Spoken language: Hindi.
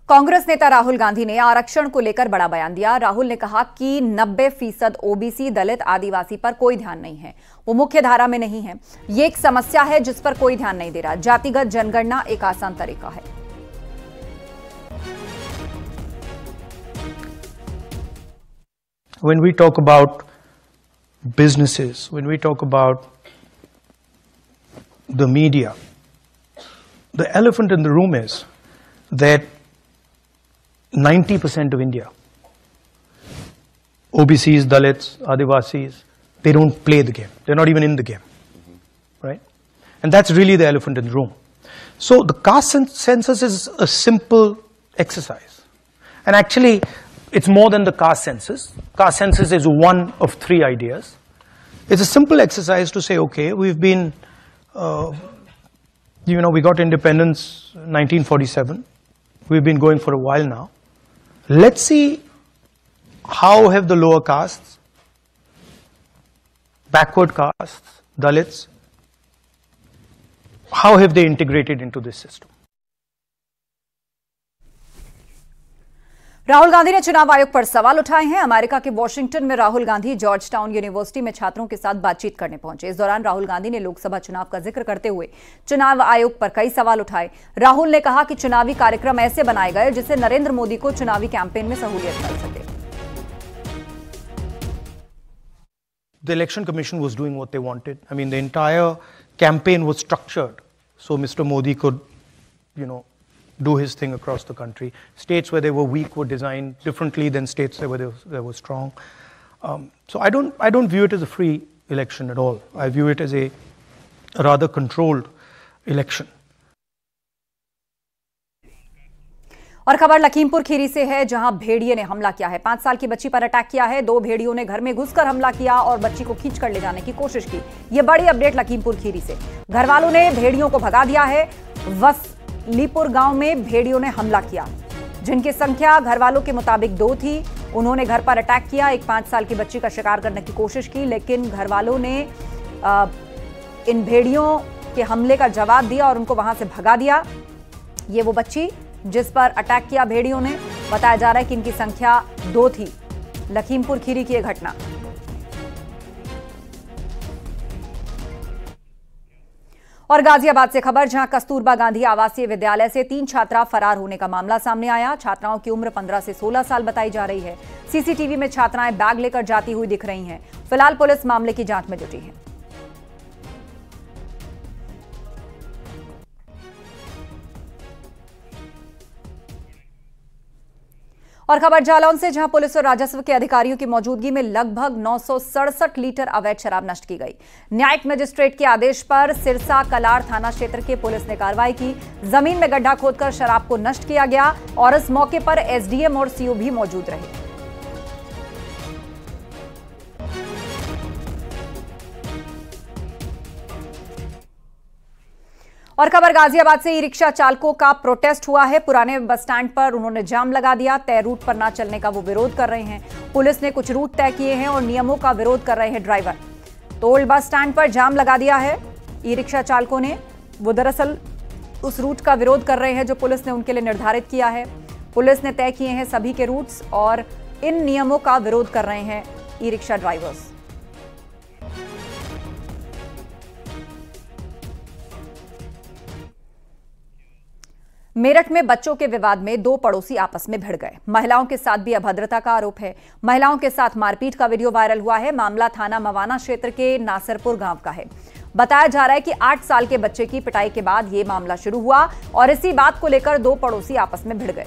कांग्रेस नेता राहुल गांधी ने आरक्षण को लेकर बड़ा बयान दिया। राहुल ने कहा कि 90% ओबीसी, दलित, आदिवासी पर कोई ध्यान नहीं है, वो मुख्य धारा में नहीं है। ये एक समस्या है जिस पर कोई ध्यान नहीं दे रहा। जातिगत जनगणना एक आसान तरीका है। When we talk about businesses, when we talk about the media, the elephant in the room is that 90% of India, OBCs, Dalits, Adivasis, they don't play the game. They're not even in the game, right? And that's really the elephant in the room. So the caste census is a simple exercise. And actually, it's more than the caste census. Caste census is one of 3 ideas. It's a simple exercise to say, okay, we've been, we got independence 1947. We've been going for a while now. Let's see how have the lower castes, backward castes, Dalits, how have they integrated into this system? Rahul Gandhi ने चुनाव आयोग पर सवाल उठाए हैं। अमेरिका के वॉशिंगटन में Rahul Gandhi George town university में छात्रों के साथ बातचीत करने पहुंचे। इस दौरान राहुल गांधी ने लोकसभा चुनाव का जिक्र करते हुए चुनाव आयोग पर कई सवाल उठाए। राहुल ने कहा कि चुनावी कार्यक्रम ऐसे बनाए गए जिससे नरेंद्र मोदी को चुनावी कैंपेन में सहूलियत मिल सके। The election commission was doing what they wanted. I mean, the entire campaign was structured so Mr. Modi could, do his thing across the country. States where they were weak were designed differently than states where they were strong. So I don't view it as a free election at all. I view it as a rather controlled election. और खबर लखीमपुर खीरी से है, जहां भेड़िए ने हमला किया है। 5 साल की बच्ची पर अटैक किया है। 2 भेड़ियों ने घर में घुसकर हमला किया और बच्ची को खींचकर ले जाने की कोशिश की। यह बड़ी अपडेट लखीमपुर खीरी से। घर वालों ने भेड़ियों को भगा दिया है। वसलीपुर गांव में भेड़ियों ने हमला किया, जिनकी संख्या घर वालों के मुताबिक 2 थी। उन्होंने घर पर अटैक किया, एक 5 साल की बच्ची का शिकार करने की कोशिश की, लेकिन घर वालों ने इन भेड़ियों के हमले का जवाब दिया और उनको वहां से भगा दिया। ये वो बच्ची जिस पर अटैक किया भेड़ियों ने, बताया जा रहा है कि इनकी संख्या 2 थी। लखीमपुर खीरी की यह घटना। और गाजियाबाद से खबर, जहां कस्तूरबा गांधी आवासीय विद्यालय से 3 छात्रा फरार होने का मामला सामने आया। छात्राओं की उम्र 15 से 16 साल बताई जा रही है। सीसीटीवी में छात्राएं बैग लेकर जाती हुई दिख रही हैं। फिलहाल पुलिस मामले की जांच में जुटी है। और खबर जालौन से, जहां पुलिस और राजस्व के अधिकारियों की मौजूदगी में लगभग 967 लीटर अवैध शराब नष्ट की गई। न्यायिक मजिस्ट्रेट के आदेश पर सिरसा कलार थाना क्षेत्र के पुलिस ने कार्रवाई की। जमीन में गड्ढा खोदकर शराब को नष्ट किया गया और इस मौके पर एसडीएम और सीओ भी मौजूद रहे। और खबर गाजियाबाद से, ई रिक्शा चालकों का प्रोटेस्ट हुआ है। पुराने बस स्टैंड पर उन्होंने जाम लगा दिया। तय रूट पर ना चलने का वो विरोध कर रहे हैं। पुलिस ने कुछ रूट तय किए हैं और नियमों का विरोध कर रहे हैं ड्राइवर। तो ओल्ड बस स्टैंड पर जाम लगा दिया है ई रिक्शा चालकों ने। वो दरअसल उस रूट का विरोध कर रहे हैं जो पुलिस ने उनके लिए निर्धारित किया है। पुलिस ने तय किए हैं सभी के रूट्स और इन नियमों का विरोध कर रहे हैं ई रिक्शा ड्राइवर्स। मेरठ में बच्चों के विवाद में 2 पड़ोसी आपस में भिड़ गए। महिलाओं के साथ भी अभद्रता का आरोप है। महिलाओं के साथ मारपीट का वीडियो वायरल हुआ है। मामला थाना मवाना क्षेत्र के नासरपुर गांव का है। बताया जा रहा है कि 8 साल के बच्चे की पिटाई के बाद यह मामला शुरू हुआ और इसी बात को लेकर 2 पड़ोसी आपस में भिड़ गए।